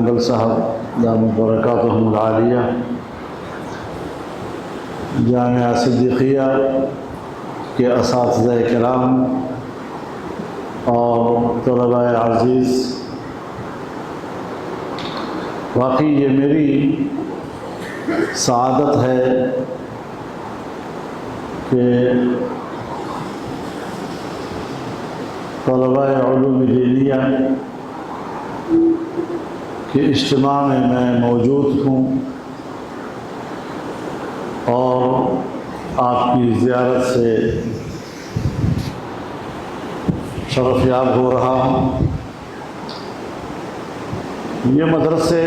منگل صاحب دامت برکاتہم العالیہ، جامعہ صدیقیہ کے اساتذہ کرام اور طلباء عزیز، واقعی یہ میری سعادت ہے کہ طلباء علوم دینیہ کے اجتماع میں موجود ہوں اور آپ کی زیارت سے شرف یاب ہو رہا ہوں۔ یہ مدرسے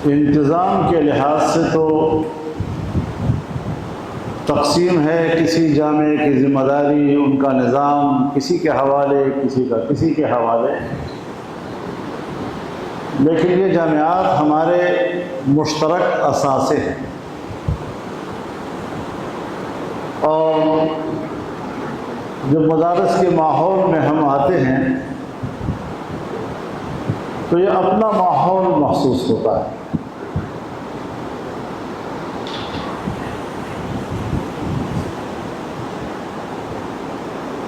انتظام کے لحاظ سے تو تقسیم ہے، کسی جامعے کی ذمہ داری، ان کا نظام کسی کے حوالے، کسی کا کسی کے حوالے، لیکن یہ جامعات ہمارے مشترک اثاثے ہیں اور جب مدارس کے ماحول میں ہم آتے ہیں تو یہ اپنا ماحول محسوس ہوتا ہے۔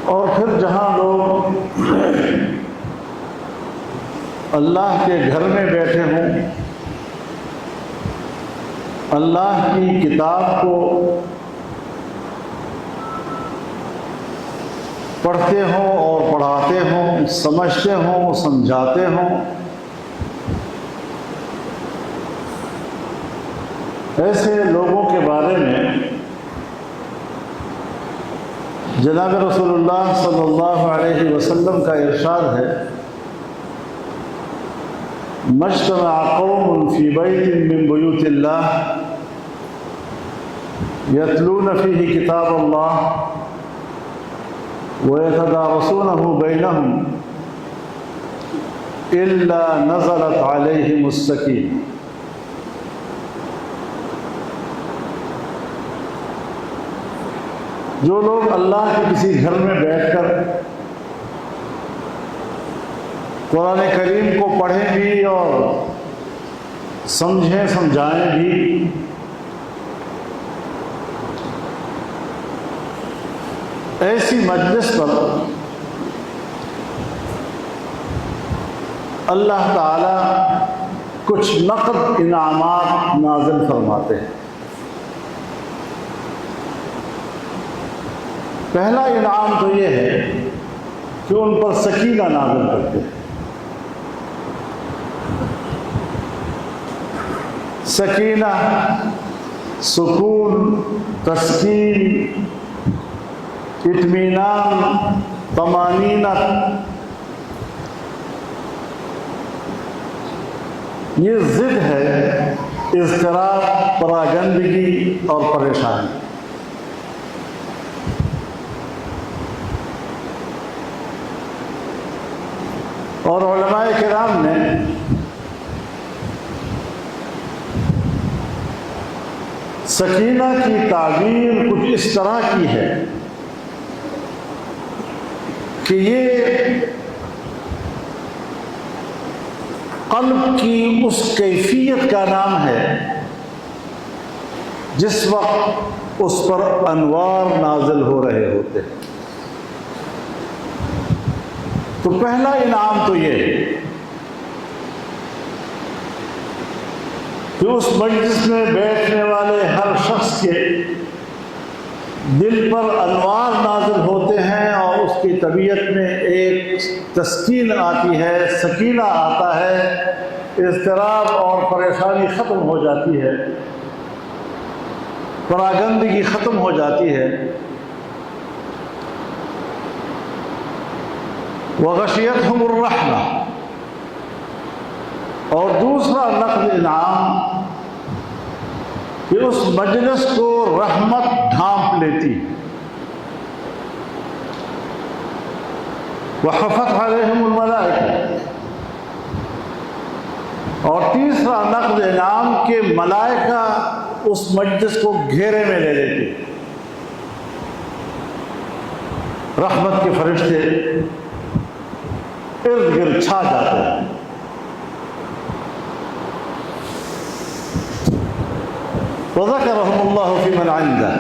اور پھر جہاں لوگ اللہ کے گھر میں بیٹھے ہوں، اللہ کی کتاب کو پڑھتے ہوں اور پڑھاتے ہوں، سمجھتے ہوں، سمجھاتے ہوں، ایسے لوگوں کے بارے میں جناب رسول اللہ صلی اللہ علیہ وسلم کا ارشاد ہے، مجتمع قوم فی بیت من بیوت اللہ یتلون فیہ کتاب اللہ وَيَتَدَارَسُونَهُ بَيْنَهُمْ إِلَّا نَزَلَتْ عَلَيْهِمُ السَّكِينَةُ۔ جو لوگ اللہ کے کسی گھر میں بیٹھ کر قرآن کریم کو پڑھیں بھی اور سمجھیں سمجھائیں بھی، ایسی مجلس پر اللہ تعالیٰ کچھ نقد انعامات نازل فرماتے ہیں۔ پہلا انعام تو یہ ہے کہ ان پر سکینہ نازل کرتے ہیں۔ سکینہ، سکون، تسکین، اطمینان، طمانینت، یہ ضد ہے اضطراب، پراگندگی اور پریشانی۔ اور علماء کرام نے سکینہ کی تعبیر کچھ اس طرح کی ہے کہ یہ قلب کی اس کیفیت کا نام ہے جس وقت اس پر انوار نازل ہو رہے ہوتے ہیں۔ تو پہلا انعام تو یہ کہ اس مجلس میں بیٹھنے والے ہر شخص کے دل پر انوار نازل ہوتے ہیں اور اس کی طبیعت میں ایک تسکین آتی ہے، سکینہ آتا ہے، اضطراب اور پریشانی ختم ہو جاتی ہے، پراگندگی ختم ہو جاتی ہے۔ وغشیتہم الرحمہ۔ اور دوسرا نقد انعام کہ اس مجلس کو رحمت ڈھانپ لیتی، وحفت علیہم الملائکہ۔ اور تیسرا نقد انعام کہ ملائکہ اس مجلس کو گھیرے میں لے لیتے، رحمت کے فرشتے ارد گرد چھا جاتے ہیں۔ وَذَكَرَهُمُ اللَّهُ فِي مَنْ عِنْدَهُ۔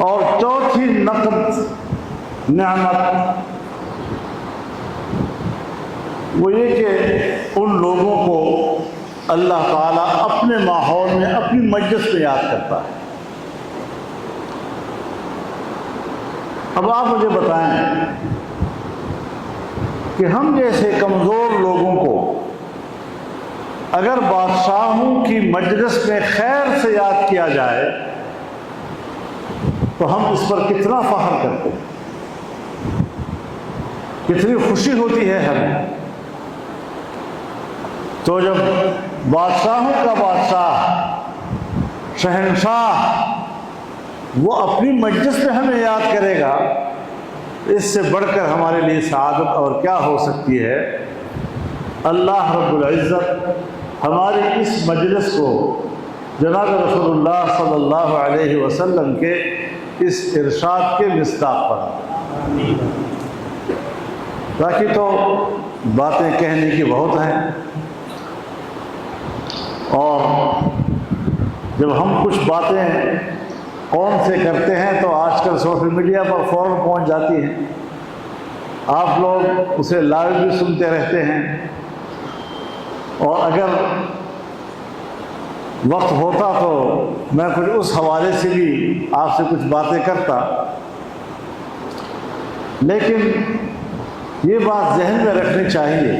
اور چوتھی نقد نعمت وہ یہ کہ ان لوگوں کو اللہ تعالیٰ اپنے ماحول میں، اپنی مجلس میں یاد کرتا ہے۔ اب آپ مجھے بتائیں کہ ہم جیسے کمزور لوگوں کو اگر بادشاہوں کی مجلس میں خیر سے یاد کیا جائے تو ہم اس پر کتنا فخر کرتے ہیں، کتنی خوشی ہوتی ہے ہمیں۔ تو جب بادشاہوں کا بادشاہ، شہنشاہ، وہ اپنی مجلس میں ہمیں یاد کرے گا، اس سے بڑھ کر ہمارے لیے سعادت اور کیا ہو سکتی ہے۔ اللہ رب العزت ہماری اس مجلس کو جناب رسول اللہ صلی اللہ علیہ وسلم کے اس ارشاد کے مصداق پر، باقی تو باتیں کہنے کی بہت ہیں، اور جب ہم کچھ باتیں قوم سے کرتے ہیں تو آج کل سوشل میڈیا پر فوراً پہنچ جاتی ہیں، آپ لوگ اسے لائیو بھی سنتے رہتے ہیں، اور اگر وقت ہوتا تو میں کچھ اس حوالے سے بھی آپ سے کچھ باتیں کرتا، لیکن یہ بات ذہن میں رکھنی چاہیے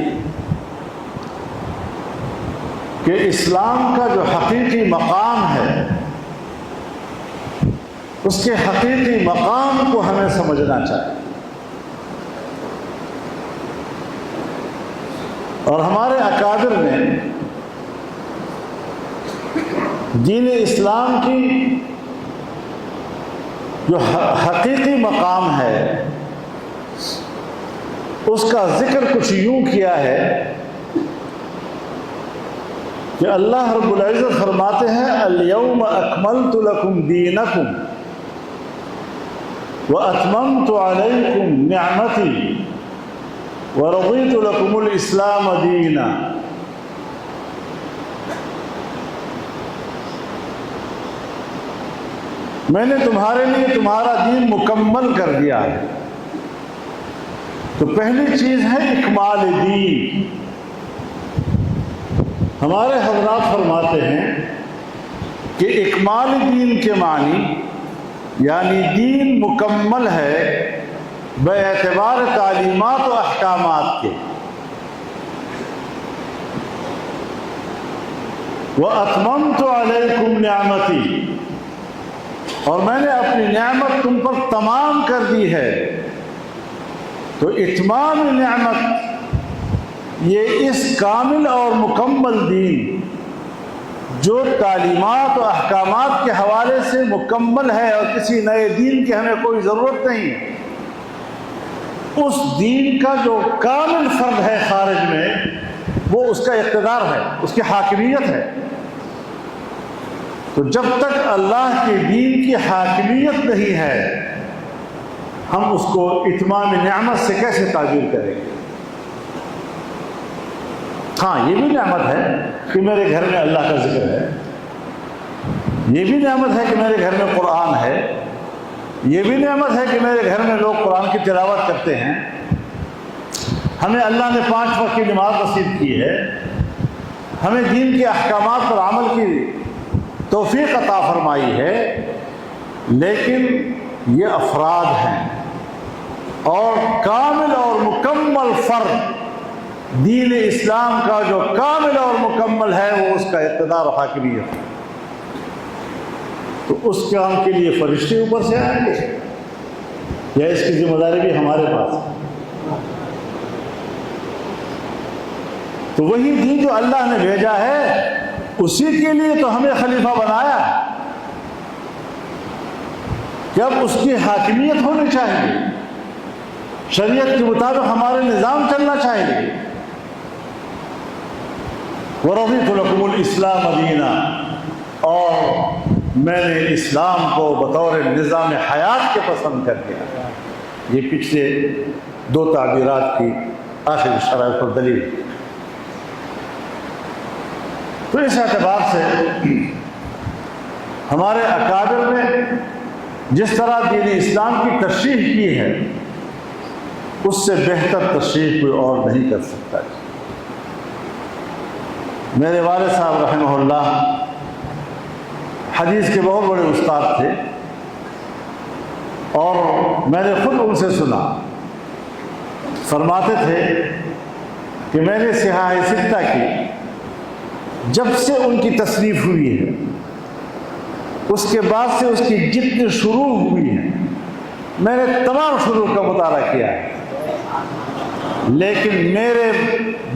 کہ اسلام کا جو حقیقی مقام ہے، اس کے حقیقی مقام کو ہمیں سمجھنا چاہیے، اور ہمارے اکابر نے دین اسلام کی جو حقیقی مقام ہے اس کا ذکر کچھ یوں کیا ہے کہ اللہ رب العزت فرماتے ہیں الیوم اکملت لکم دینکم واتممت علیکم نعمتی ورضیت لکم الاسلام دینا۔ میں نے تمہارے لیے تمہارا دین مکمل کر دیا ہے۔ تو پہلی چیز ہے اکمال دین۔ ہمارے حضرات فرماتے ہیں کہ اکمال دین کے معنی یعنی دین مکمل ہے بے اعتبار تعلیمات و احکامات کے۔ وَأَتْمَمْتُ عَلَيْكُمْ نِعْمَتِي، اور میں نے اپنی نعمت تم پر تمام کر دی ہے۔ تو اتمام نعمت یہ اس کامل اور مکمل دین جو تعلیمات و احکامات کے حوالے سے مکمل ہے اور کسی نئے دین کی ہمیں کوئی ضرورت نہیں، اس دین کا جو کامل فرد ہے خارج میں وہ اس کا اقتدار ہے، اس کی حاکمیت ہے۔ تو جب تک اللہ کے دین کی حاکمیت نہیں ہے ہم اس کو اتمام نعمت سے کیسے تعبیر کریں گے؟ ہاں، یہ بھی نعمت ہے کہ میرے گھر میں اللہ کا ذکر ہے، یہ بھی نعمت ہے کہ میرے گھر میں قرآن ہے، یہ بھی نعمت ہے کہ میرے گھر میں لوگ قرآن کی تلاوت کرتے ہیں، ہمیں اللہ نے 5 وقت کی نماز نصیب کی ہے، ہمیں دین کے احکامات پر عمل کی توفیق عطا فرمائی ہے، لیکن یہ افراد ہیں، اور کامل اور مکمل فرد دین اسلام کا جو کامل اور مکمل ہے وہ اس کا اقتدار و حاکمیت ہے۔ تو اس کام کے لیے فرشتے اوپر سے آئیں گے یا اس کی ذمہ داری بھی ہمارے پاس ہے؟ تو وہی دین جو اللہ نے بھیجا ہے اسی کے لیے تو ہمیں خلیفہ بنایا کہ اب اس کی حاکمیت ہونی چاہیے، شریعت کے مطابق ہمارے نظام چلنا چاہیے۔ وَرَضِيتُ لَكُمُ الْإِسْلَامَ دِينًا، اور میں نے اسلام کو بطور نظام حیات کے پسند کر دیا۔ یہ پچھلے دو تعبیرات کی آخری شرائط پر دلیل. تو اس اعتبار سے ہمارے اکابر نے جس طرح دین اسلام کی تشریح کی ہے اس سے بہتر تشریح کوئی اور نہیں کر سکتا. میرے والد صاحب رحمہ اللہ حدیث کے بہت بڑے استاد تھے، اور میں نے خود ان سے سنا، فرماتے تھے کہ میں نے صحاح ستہ کی جب سے ان کی تصنیف ہوئی ہے اس کے بعد سے اس کی جتنی شروع ہوئی ہے میں نے تمام شروع کا مطالعہ کیا ہے، لیکن میرے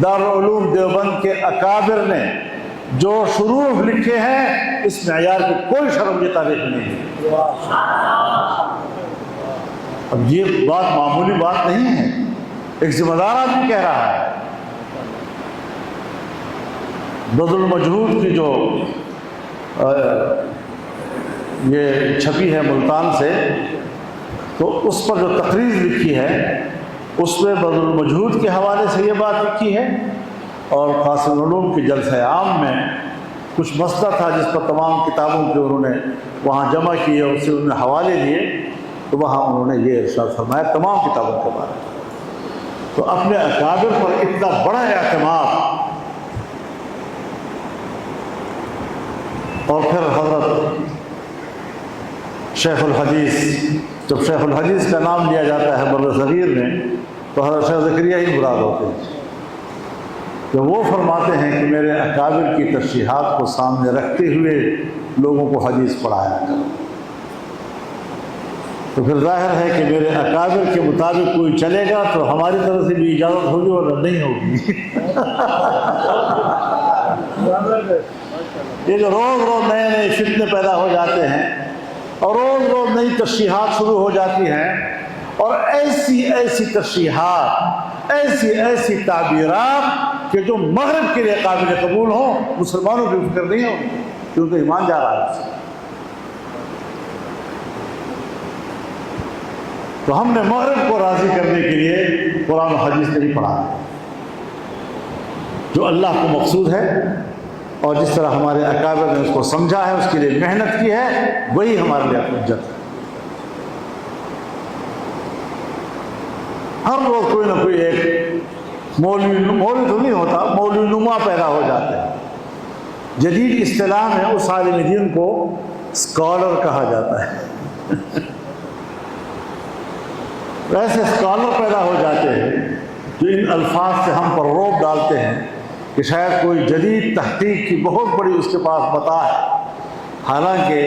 دارالعلوم دیوبند کے اکابر نے جو شروع لکھے ہیں اس معیار کی کوئی شرم کی تاریخ نہیں ہے. اب یہ بات معمولی بات نہیں ہے، ایک ذمہ دار آدمی کہہ رہا ہے. بذل المجہود کی جو یہ چھپی ہے ملتان سے، تو اس پر جو تقریر لکھی ہے اس میں بذل المجہود کے حوالے سے یہ بات لکھی ہے، اور قاسم العلوم کے جلسہ عام میں کچھ مسئلہ تھا جس پر تمام کتابوں کے انہوں نے وہاں جمع کیے اور اسے انہوں نے حوالے دیے، تو وہاں انہوں نے یہ ارشاد فرمایا تمام کتابوں کے بارے میں. تو اپنے اکابر پر اتنا بڑا اعتماد، اور پھر حضرت شیخ الحدیث، جب شیخ الحدیث کا نام لیا جاتا ہے بر صغیر میں تو حضرت شیخ زکریا ہی مراد ہوتے ہیں. تو وہ فرماتے ہیں کہ میرے اکابر کی تشریحات کو سامنے رکھتے ہوئے لوگوں کو حدیث پڑھایا کرو. تو پھر ظاہر ہے کہ میرے اکابر کے مطابق کوئی چلے گا تو ہماری طرف سے بھی اجازت ہوگی اور نہیں ہوگی. یہ جو روز روز نئے نئے فتنے پیدا ہو جاتے ہیں اور روز روز نئی تشریحات شروع ہو جاتی ہیں، اور ایسی ایسی تشریحات، ایسی ایسی تعبیرات کہ جو مغرب کے لیے قابل قبول ہوں، مسلمانوں کی فکر نہیں ہوگی کیونکہ ایمان جا رہا ہے. تو ہم نے مغرب کو راضی کرنے کے لیے قرآن و حدیث نہیں پڑھا، جو اللہ کو مقصود ہے اور جس طرح ہمارے اکابر نے اس کو سمجھا ہے، اس کے لیے محنت کی ہے، وہی ہمارے لیے حجت ہے. ہر روز کوئی نہ کوئی ایک مولوی تو نہیں ہوتا، مولوی نما پیدا ہو جاتے ہیں. جدید اصطلاح میں اس عالم دین کو اسکالر کہا جاتا ہے. ویسے اسکالر پیدا ہو جاتے ہیں جو ان الفاظ سے ہم پر روب ڈالتے ہیں کہ شاید کوئی جدید تحقیق کی بہت بڑی اس کے پاس بتا ہے، حالانکہ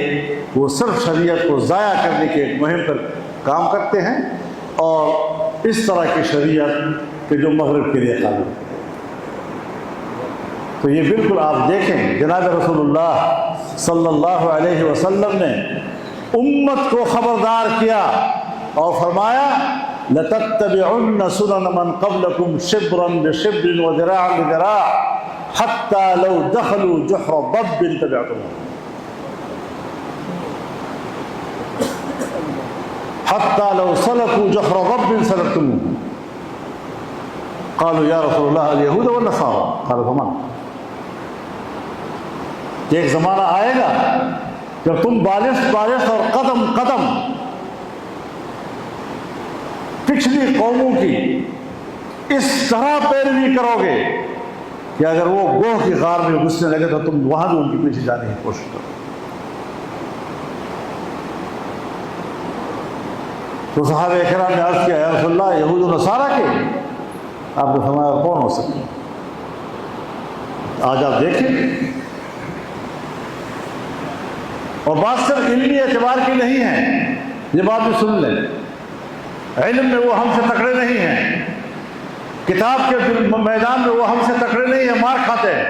وہ صرف شریعت کو ضائع کرنے کے ایک مہم پر کام کرتے ہیں، اور اس طرح کی شریعت کہ جو مغرب کے لیے قابل ہے. تو یہ بالکل آپ دیکھیں جناب رسول اللہ صلی اللہ علیہ وسلم نے امت کو خبردار کیا اور فرمایا لَتَتَّبِعُنَّ سُنَنَ مَنْ قَبْلَكُمْ شِبْرًا بِشِبْرٍ وَذِرَاعًا بِذِرَاعٍ حَتَّى لَوْ دَخَلُوا جُحْرَ ضَبٍّ تَبِعْتُمُوهُ حَتَّى لَوْ سَلَكُوا جُحْرَ ضَبٍّ سَلَكْتُمُوهُ قالوا یا رسول اللہ اليہود والنصارى قال فمن. ایک زمانہ آئے گا جب تم بالش اور قدم قدم پچھلی قوموں کی اس طرح پیروی کرو گے کہ اگر وہ گوہ کی غار میں گھسنے لگے تو تم وہاں بھی ان کے پیچھے جانے کی کوشش کرو. تو صحابہ کرام نے عرض کیا یا رسول اللہ یہود و نصارہ کے؟ آپ نے فرمایا کون ہو سکتے ہیں؟ آج آپ دیکھیں، اور بات صرف علمی اعتبار کی نہیں ہے، یہ بات بھی سن لیں، علم میں وہ ہم سے تکڑے نہیں ہیں، کتاب کے میدان میں وہ ہم سے تکڑے نہیں ہیں، مار کھاتے ہیں.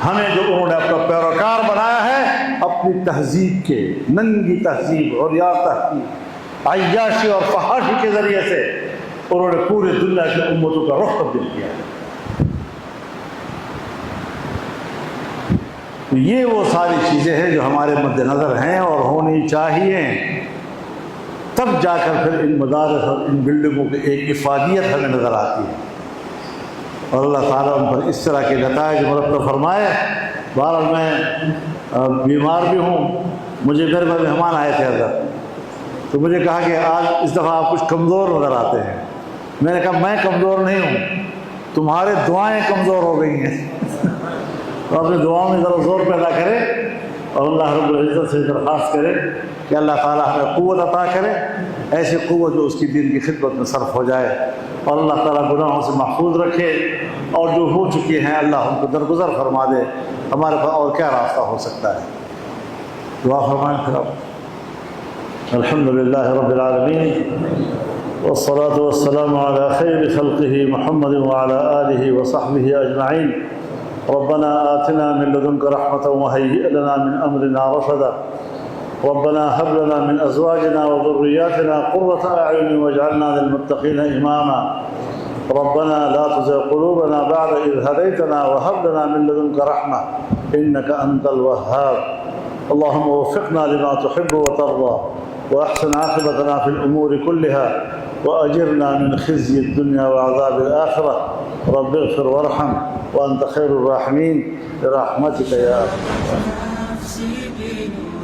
ہمیں جو انہوں نے اپنا پیروکار بنایا ہے اپنی تہذیب کے، ننگی تہذیب اور یا تہذیب عیاشی اور فحاشی کے ذریعے سے انہوں نے پورے دنیا کی امتوں کا رخ تبدیل کیا ہے. یہ وہ ساری چیزیں ہیں جو ہمارے مد نظر ہیں اور ہونی چاہیے. تب جا کر پھر ان مدارس اور ان بلڈنگوں کی ایک افادیت ہمیں نظر آتی ہے، اور اللہ تعالیٰ ان پر اس طرح کے نتائج مرتب فرمائے۔ بہرحال میں بیمار بھی ہوں، مجھے گھر میں مہمان آئے تھے حضرت، تو مجھے کہا کہ آج اس دفعہ آپ کچھ کمزور نظر آتے ہیں۔ میں نے کہا میں کمزور نہیں ہوں، تمہارے دعائیں کمزور ہو گئی ہیں۔ تو اپنے دعاؤں میں ذرا زور پیدا کرے اور اللہ رب العزت سے درخواست کرے کہ اللہ تعالیٰ ہمیں قوت عطا کرے، ایسی قوت جو اس کی دین کی خدمت میں صرف ہو جائے، اور اللہ تعالیٰ گناہوں سے محفوظ رکھے، اور جو ہو چکی ہیں اللہ ان کو درگزر فرما دے۔ ہمارے پاس اور کیا راستہ ہو سکتا ہے؟ دعا فرمائیں پھر آپ۔ الحمدللہ رب العالمین، والصلاة والسلام على خير خلقه محمد وعلى آله وصحبه أجمعين۔ ربنا آتنا من لدنك رحمة وهيئ لنا من أمرنا رشدا۔ ربنا هب لنا من أزواجنا وذرياتنا قرة أعين واجعلنا للمتقين إماما۔ ربنا لا تزغ قلوبنا بعد إذ هديتنا وهب لنا من لدنك رحمة إنك أنت الوهاب۔ اللهم وفقنا لما تحب وترضى، وأحسن عاقبتنا في الأمور كلها، وأجرنا من خزي الدنيا وعذاب الآخرة۔ رب اغفر وارحم وأنت خير الراحمين برحمتك يا أرحم الراحمين۔